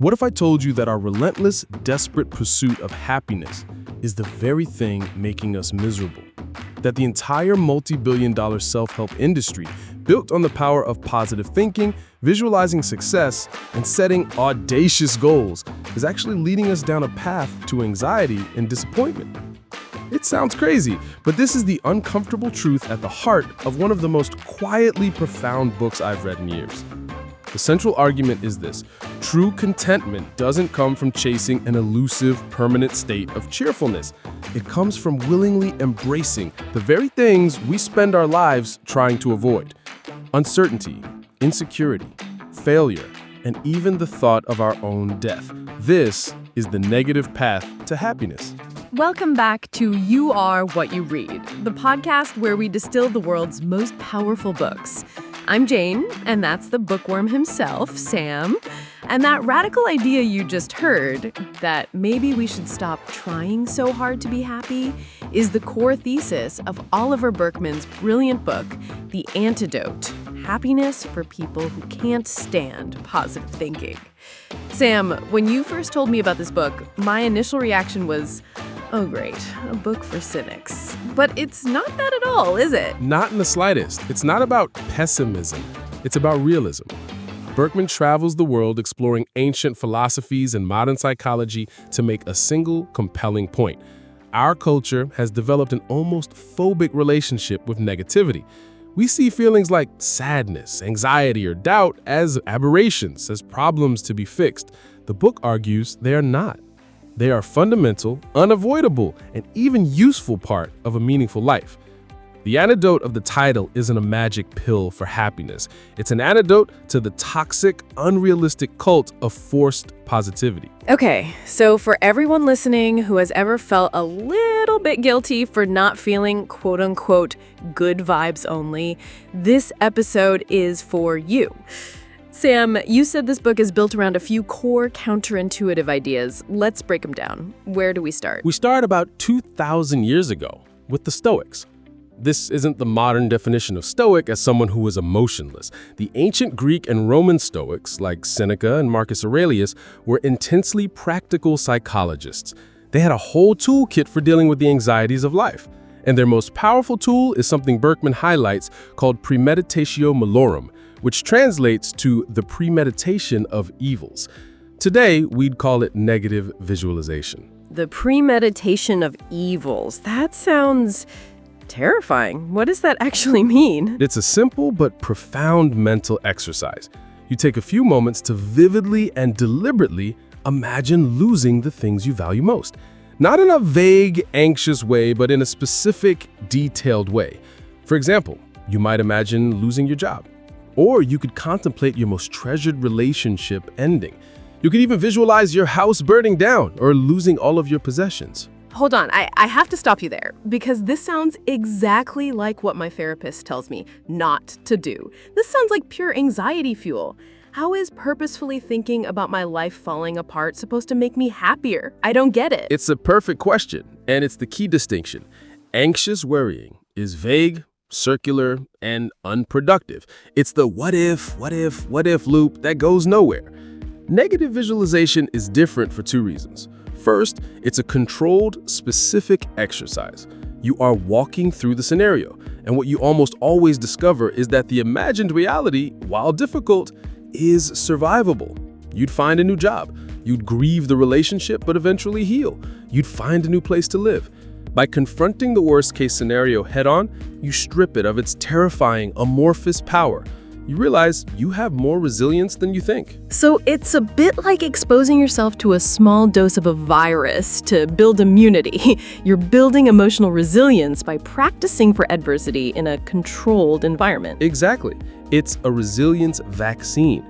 What if I told you that our relentless, desperate pursuit of happiness is the very thing making us miserable? That the entire multi-billion-dollar self-help industry, built on the power of positive thinking, visualizing success, and setting audacious goals, is actually leading us down a path to anxiety and disappointment? It sounds crazy, but this is the uncomfortable truth at the heart of one of the most quietly profound books I've read in years. The central argument is this: true contentment doesn't come from chasing an elusive, permanent state of cheerfulness. It comes from willingly embracing the very things we spend our lives trying to avoid: uncertainty, insecurity, failure, and even the thought of our own death. This is the negative path to happiness. Welcome back to You Are What You Read, the podcast where we distill the world's most powerful books. I'm Jane, and that's the bookworm himself, Sam. And that radical idea you just heard, that maybe we should stop trying so hard to be happy, is the core thesis of Oliver Burkeman's brilliant book, The Antidote: Happiness for People Who Can't Stand Positive Thinking. Sam, when you first told me about this book, my initial reaction was, oh great, a book for cynics. But it's not that at all, is it? Not in the slightest. It's not about pessimism. It's about realism. Burkeman travels the world exploring ancient philosophies and modern psychology to make a single compelling point. Our culture has developed an almost phobic relationship with negativity. We see feelings like sadness, anxiety, or doubt as aberrations, as problems to be fixed. The book argues they are not. They are a fundamental, unavoidable, and even useful part of a meaningful life. The antidote of the title isn't a magic pill for happiness. It's an antidote to the toxic, unrealistic cult of forced positivity. Okay, so for everyone listening who has ever felt a little bit guilty for not feeling quote-unquote good vibes only, this episode is for you. Sam, you said this book is built around a few core counterintuitive ideas. Let's break them down. Where do we start? We start about 2,000 years ago with the Stoics. This isn't the modern definition of Stoic as someone who was emotionless. The ancient Greek and Roman Stoics, like Seneca and Marcus Aurelius, were intensely practical psychologists. They had a whole toolkit for dealing with the anxieties of life. And their most powerful tool is something Burkeman highlights called Premeditaion Malorum, which translates to the premeditation of evils. Today, we'd call it negative visualization. The premeditation of evils. That sounds terrifying. What does that actually mean? It's a simple but profound mental exercise. You take a few moments to vividly and deliberately imagine losing the things you value most. Not in a vague, anxious way, but in a specific, detailed way. For example, you might imagine losing your job. Or you could contemplate your most treasured relationship ending. You could even visualize your house burning down or losing all of your possessions. Hold on, I have to stop you there, because this sounds exactly like what my therapist tells me not to do. This sounds like pure anxiety fuel. How is purposefully thinking about my life falling apart supposed to make me happier? I don't get it. It's a perfect question, and it's the key distinction. Anxious worrying is vague, circular, and unproductive. It's the what if loop that goes nowhere. Negative visualization is different for two reasons. First, it's a controlled, specific exercise. You are walking through the scenario, and what you almost always discover is that the imagined reality, while difficult, is survivable. You'd find a new job. You'd grieve the relationship, but eventually heal. You'd find a new place to live. By confronting the worst-case scenario head-on, you strip it of its terrifying, amorphous power. You realize you have more resilience than you think. So it's a bit like exposing yourself to a small dose of a virus to build immunity. You're building emotional resilience by practicing for adversity in a controlled environment. Exactly. It's a resilience vaccine.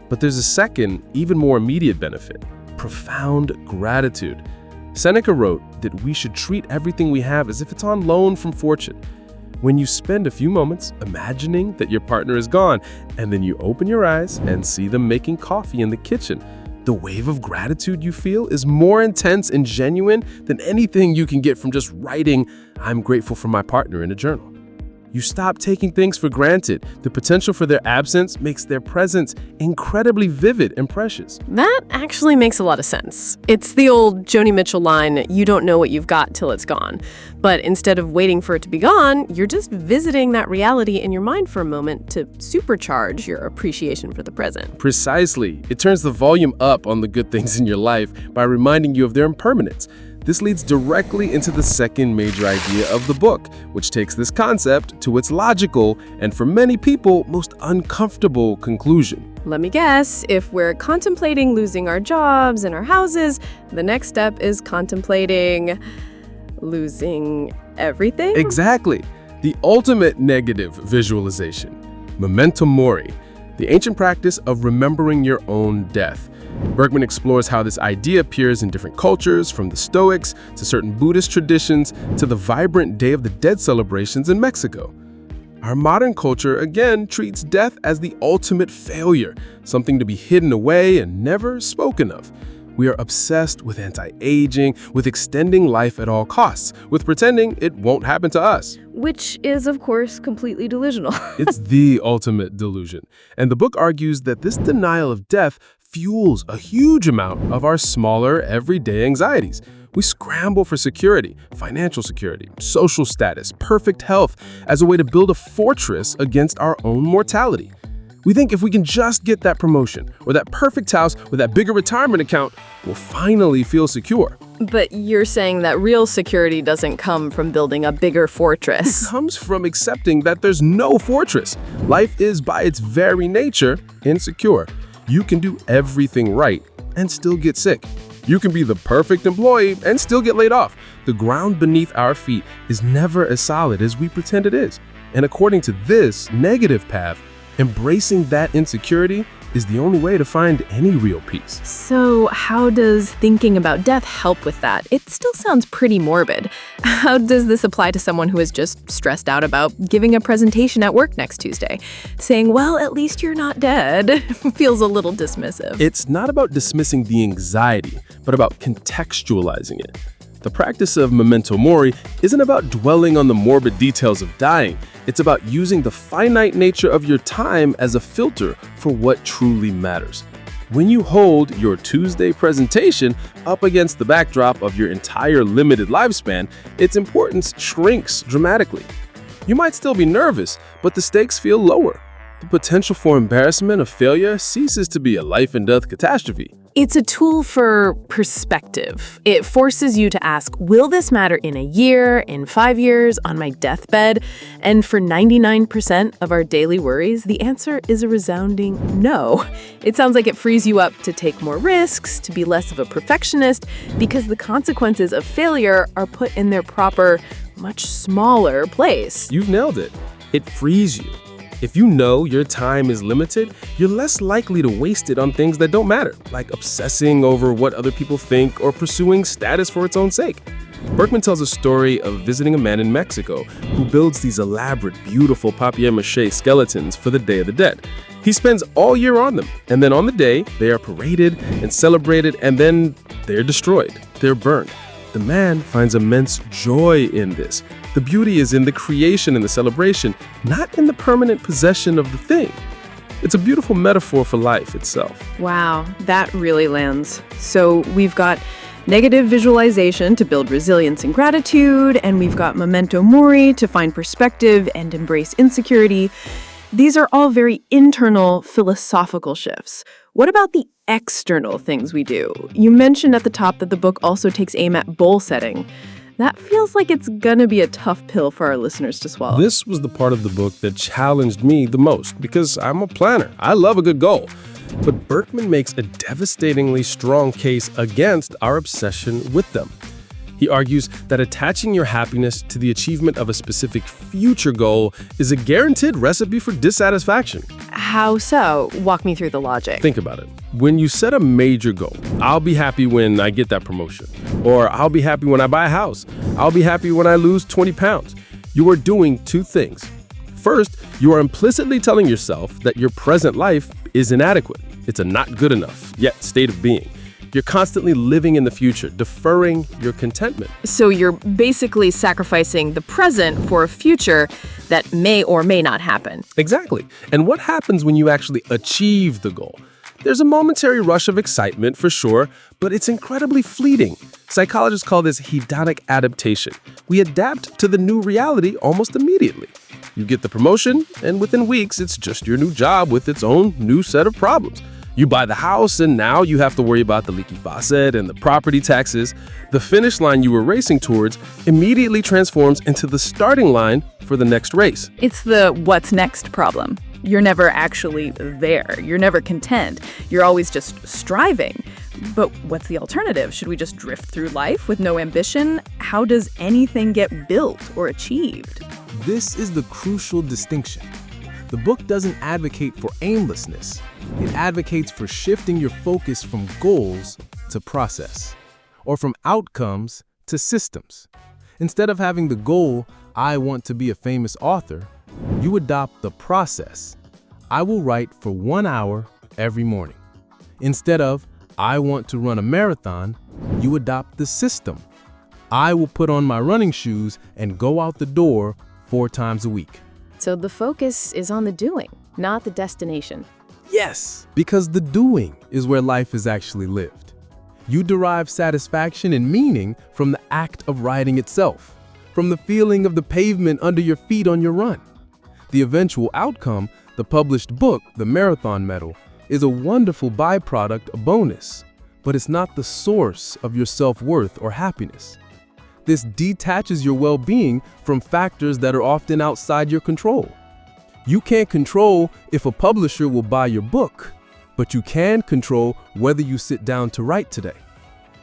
But there's a second, even more immediate benefit: profound gratitude. Seneca wrote that we should treat everything we have as if it's on loan from fortune. When you spend a few moments imagining that your partner is gone, and then you open your eyes and see them making coffee in the kitchen, the wave of gratitude you feel is more intense and genuine than anything you can get from just writing, "I'm grateful for my partner," in a journal. You stop taking things for granted. The potential for their absence makes their presence incredibly vivid and precious. That actually makes a lot of sense. It's the old Joni Mitchell line, you don't know what you've got till it's gone. But instead of waiting for it to be gone, you're just visiting that reality in your mind for a moment to supercharge your appreciation for the present. Precisely. It turns the volume up on the good things in your life by reminding you of their impermanence. This leads directly into the second major idea of the book, which takes this concept to its logical and, for many people, most uncomfortable conclusion. Let me guess, if we're contemplating losing our jobs and our houses, the next step is contemplating losing everything? Exactly. The ultimate negative visualization. Memento Mori, the ancient practice of remembering your own death. Burkeman explores how this idea appears in different cultures, from the Stoics to certain Buddhist traditions to the vibrant Day of the Dead celebrations in Mexico. Our modern culture, again, treats death as the ultimate failure, something to be hidden away and never spoken of. We are obsessed with anti-aging, with extending life at all costs, with pretending it won't happen to us. Which is, of course, completely delusional. It's the ultimate delusion. And the book argues that this denial of death fuels a huge amount of our smaller, everyday anxieties. We scramble for security, financial security, social status, perfect health, as a way to build a fortress against our own mortality. We think if we can just get that promotion or that perfect house or that bigger retirement account, we'll finally feel secure. But you're saying that real security doesn't come from building a bigger fortress. It comes from accepting that there's no fortress. Life is, by its very nature, insecure. You can do everything right and still get sick. You can be the perfect employee and still get laid off. The ground beneath our feet is never as solid as we pretend it is. And according to this negative path, embracing that insecurity is the only way to find any real peace. So how does thinking about death help with that? It still sounds pretty morbid. How does this apply to someone who is just stressed out about giving a presentation at work next Tuesday? Saying, well, at least you're not dead, feels a little dismissive. It's not about dismissing the anxiety, but about contextualizing it. The practice of Memento Mori isn't about dwelling on the morbid details of dying. It's about using the finite nature of your time as a filter for what truly matters. When you hold your Tuesday presentation up against the backdrop of your entire limited lifespan, its importance shrinks dramatically. You might still be nervous, but the stakes feel lower. The potential for embarrassment of failure ceases to be a life and death catastrophe. It's a tool for perspective. It forces you to ask, will this matter in a year, in 5 years, on my deathbed? And for 99% of our daily worries, the answer is a resounding no. It sounds like it frees you up to take more risks, to be less of a perfectionist, because the consequences of failure are put in their proper, much smaller place. You've nailed it. It frees you. If you know your time is limited, you're less likely to waste it on things that don't matter, like obsessing over what other people think or pursuing status for its own sake. Burkeman tells a story of visiting a man in Mexico who builds these elaborate, beautiful papier-mâché skeletons for the Day of the Dead. He spends all year on them, and then on the day, they are paraded and celebrated, and then they're destroyed. They're burned. The man finds immense joy in this. The beauty is in the creation and the celebration, not in the permanent possession of the thing. It's a beautiful metaphor for life itself. Wow, that really lands. So we've got negative visualization to build resilience and gratitude, and we've got Memento Mori to find perspective and embrace insecurity. These are all very internal philosophical shifts. What about the external things we do? You mentioned at the top that the book also takes aim at goal setting. That feels like it's gonna be a tough pill for our listeners to swallow. This was the part of the book that challenged me the most because I'm a planner. I love a good goal. But Burkeman makes a devastatingly strong case against our obsession with them. He argues that attaching your happiness to the achievement of a specific future goal is a guaranteed recipe for dissatisfaction. How so? Walk me through the logic. Think about it. When you set a major goal, I'll be happy when I get that promotion, or I'll be happy when I buy a house, I'll be happy when I lose 20 pounds. You are doing two things. First, you are implicitly telling yourself that your present life is inadequate. It's a not good enough, yet state of being. You're constantly living in the future, deferring your contentment. So you're basically sacrificing the present for a future that may or may not happen. Exactly. And what happens when you actually achieve the goal? There's a momentary rush of excitement for sure, but it's incredibly fleeting. Psychologists call this hedonic adaptation. We adapt to the new reality almost immediately. You get the promotion, and within weeks, it's just your new job with its own new set of problems. You buy the house, and now you have to worry about the leaky faucet and the property taxes. The finish line you were racing towards immediately transforms into the starting line for the next race. It's the what's next problem. You're never actually there. You're never content. You're always just striving. But what's the alternative? Should we just drift through life with no ambition? How does anything get built or achieved? This is the crucial distinction. The book doesn't advocate for aimlessness. It advocates for shifting your focus from goals to process, or from outcomes to systems. Instead of having the goal, I want to be a famous author, you adopt the process. I will write for 1 hour every morning. Instead of, I want to run a marathon, you adopt the system. I will put on my running shoes and go out the door 4 times a week. So the focus is on the doing, not the destination. Yes, because the doing is where life is actually lived. You derive satisfaction and meaning from the act of riding itself, from the feeling of the pavement under your feet on your run. The eventual outcome, the published book, the Marathon Medal, is a wonderful byproduct, a bonus, but it's not the source of your self-worth or happiness. This detaches your well-being from factors that are often outside your control. You can't control if a publisher will buy your book, but you can control whether you sit down to write today.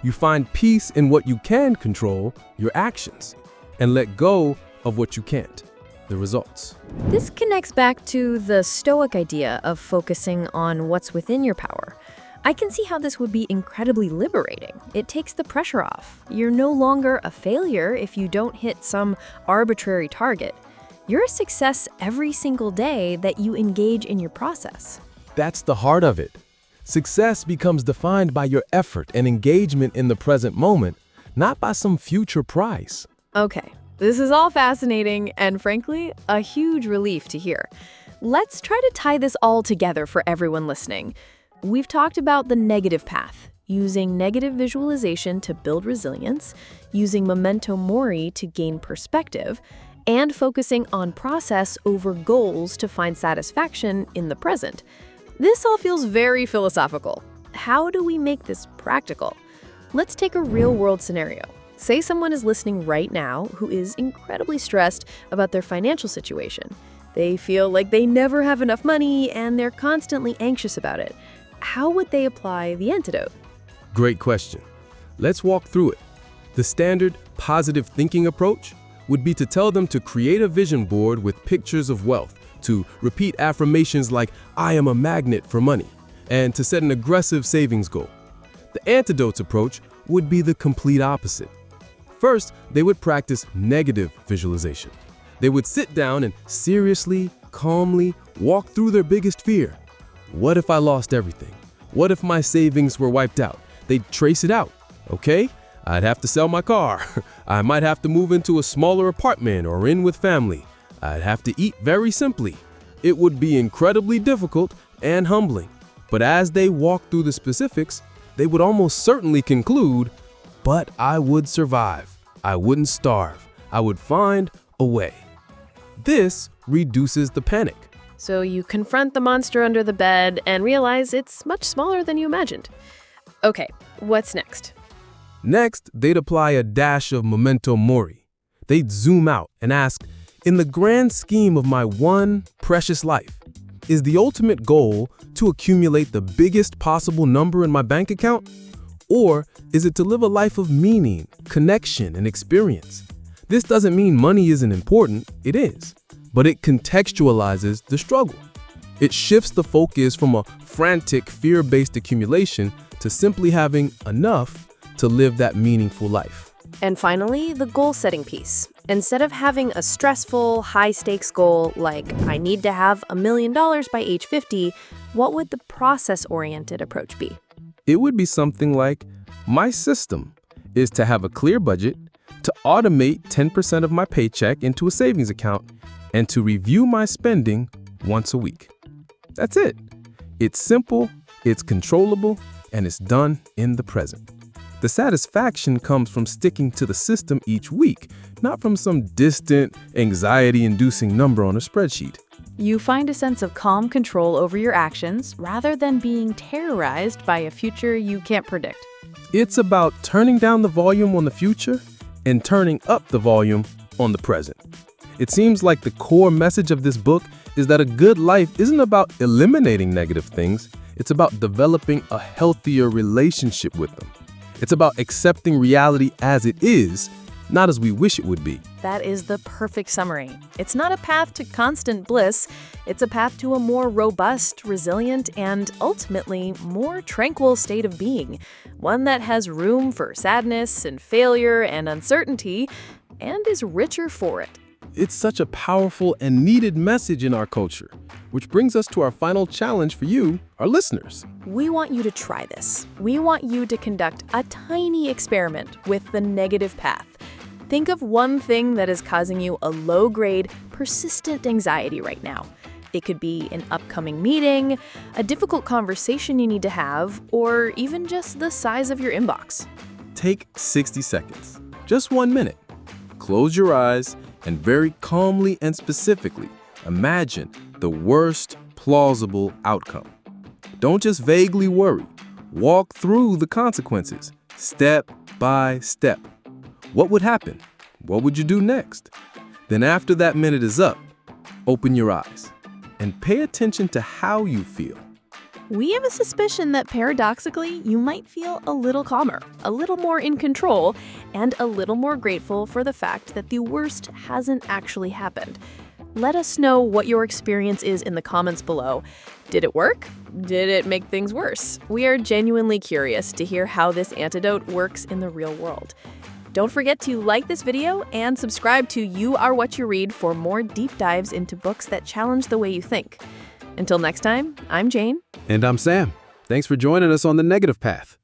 You find peace in what you can control, your actions, and let go of what you can't, the results. This connects back to the Stoic idea of focusing on what's within your power. I can see how this would be incredibly liberating. It takes the pressure off. You're no longer a failure if you don't hit some arbitrary target. You're a success every single day that you engage in your process. That's the heart of it. Success becomes defined by your effort and engagement in the present moment, not by some future prize. Okay, this is all fascinating and frankly, a huge relief to hear. Let's try to tie this all together for everyone listening. We've talked about the negative path, using negative visualization to build resilience, using Memento Mori to gain perspective, and focusing on process over goals to find satisfaction in the present. This all feels very philosophical. How do we make this practical? Let's take a real-world scenario. Say someone is listening right now who is incredibly stressed about their financial situation. They feel like they never have enough money and they're constantly anxious about it. How would they apply the antidote? Great question. Let's walk through it. The standard positive thinking approach would be to tell them to create a vision board with pictures of wealth, to repeat affirmations like, I am a magnet for money, and to set an aggressive savings goal. The antidote's approach would be the complete opposite. First, they would practice negative visualization. They would sit down and seriously, calmly walk through their biggest fear. What if I lost everything? What if my savings were wiped out? They'd trace it out. Okay, I'd have to sell my car. I might have to move into a smaller apartment or in with family. I'd have to eat very simply. It would be incredibly difficult and humbling. But as they walk through the specifics, they would almost certainly conclude, but I would survive. I wouldn't starve. I would find a way. This reduces the panic. So you confront the monster under the bed and realize it's much smaller than you imagined. Okay, what's next? Next, they'd apply a dash of Memento Mori. They'd zoom out and ask, in the grand scheme of my one precious life, is the ultimate goal to accumulate the biggest possible number in my bank account? Or is it to live a life of meaning, connection, and experience? This doesn't mean money isn't important, it is. But it contextualizes the struggle. It shifts the focus from a frantic, fear-based accumulation to simply having enough to live that meaningful life. And finally, the goal-setting piece. Instead of having a stressful, high-stakes goal like, I need to have $1 million by age 50, what would the process-oriented approach be? It would be something like, my system is to have a clear budget, to automate 10% of my paycheck into a savings account, and to review my spending once a week. That's it. It's simple, it's controllable, and it's done in the present. The satisfaction comes from sticking to the system each week, not from some distant, anxiety-inducing number on a spreadsheet. You find a sense of calm control over your actions rather than being terrorized by a future you can't predict. It's about turning down the volume on the future and turning up the volume on the present. It seems like the core message of this book is that a good life isn't about eliminating negative things, it's about developing a healthier relationship with them. It's about accepting reality as it is, not as we wish it would be. That is the perfect summary. It's not a path to constant bliss, it's a path to a more robust, resilient, and ultimately more tranquil state of being. One that has room for sadness and failure and uncertainty, and is richer for it. It's such a powerful and needed message in our culture, which brings us to our final challenge for you, our listeners. We want you to try this. We want you to conduct a tiny experiment with the negative path. Think of one thing that is causing you a low-grade, persistent anxiety right now. It could be an upcoming meeting, a difficult conversation you need to have, or even just the size of your inbox. Take 60 seconds, just 1 minute. Close your eyes and very calmly and specifically imagine the worst plausible outcome. Don't just vaguely worry. Walk through the consequences, step by step. What would happen? What would you do next? Then after that minute is up, open your eyes and pay attention to how you feel. We have a suspicion that paradoxically, you might feel a little calmer, a little more in control, and a little more grateful for the fact that the worst hasn't actually happened. Let us know what your experience is in the comments below. Did it work? Did it make things worse? We are genuinely curious to hear how this antidote works in the real world. Don't forget to like this video and subscribe to You Are What You Read for more deep dives into books that challenge the way you think. Until next time, I'm Jane. And I'm Sam. Thanks for joining us on The Negative Path.